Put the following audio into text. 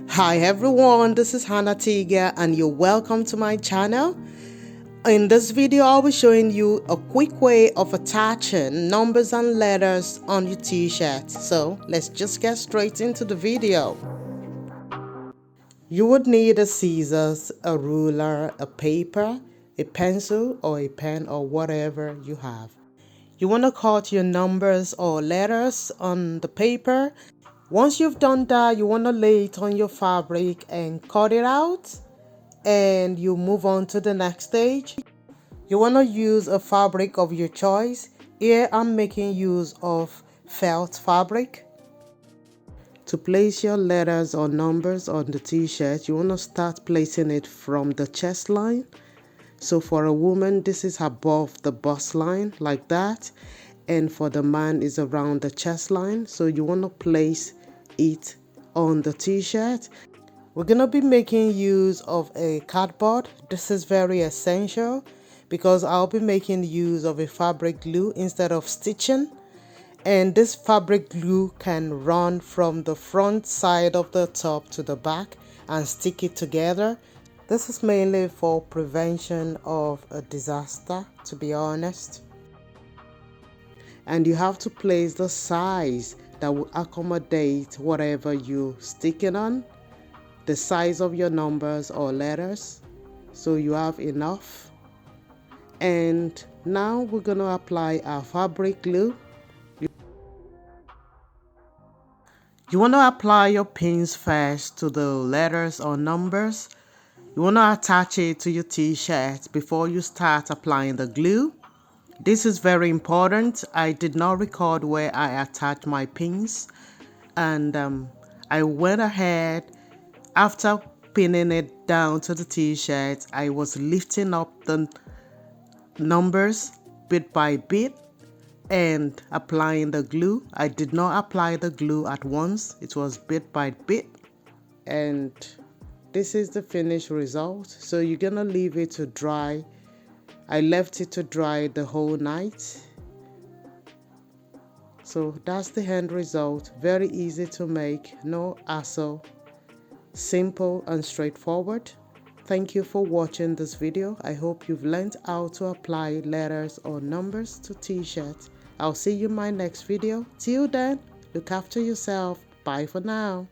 Hi everyone, this is Tega and you're welcome to my channel. In this video, I'll be showing you a quick way of attaching numbers and letters on your t-shirt. So let's just get straight into the video. You would need a scissors, a ruler, a paper, a pencil or a pen or whatever you have. You want to cut your numbers or letters on the paper. Once you've done that, you want to lay it on your fabric and cut it out, and you move on to the next stage. You want to use a fabric of your choice. Here I'm making use of felt fabric. To place your letters or numbers on the t-shirt, you want to start placing it from the chest line. So for a woman, this is above the bust line like that, and for the man is around the chest line. So you want to place it on the t-shirt. We're gonna be making use of a cardboard. This is very essential because I'll be making use of a fabric glue instead of stitching, and this fabric glue can run from the front side of the top to the back and stick it together. This is mainly for prevention of a disaster, to be honest. And you have to place the size that will accommodate whatever you're sticking on, the size of your numbers or letters, so you have enough. And now we're going to apply our fabric glue. You want to apply your pins first to the letters or numbers. You want to attach it to your t-shirt before you start applying the glue. This is very important. I did not record where I attached my pins, and I went ahead after pinning it down to the t-shirt. I was lifting up the numbers bit by bit and applying the glue. I did not apply the glue at once. It was bit by bit, and this is the finished result. So you're gonna leave it to dry. I left it to dry the whole night. So that's the end result. Very easy to make, no hassle, simple and straightforward. Thank you for watching this video. I hope you've learned how to apply letters or numbers to t-shirts. I'll see you in my next video. Till then, look after yourself. Bye for now.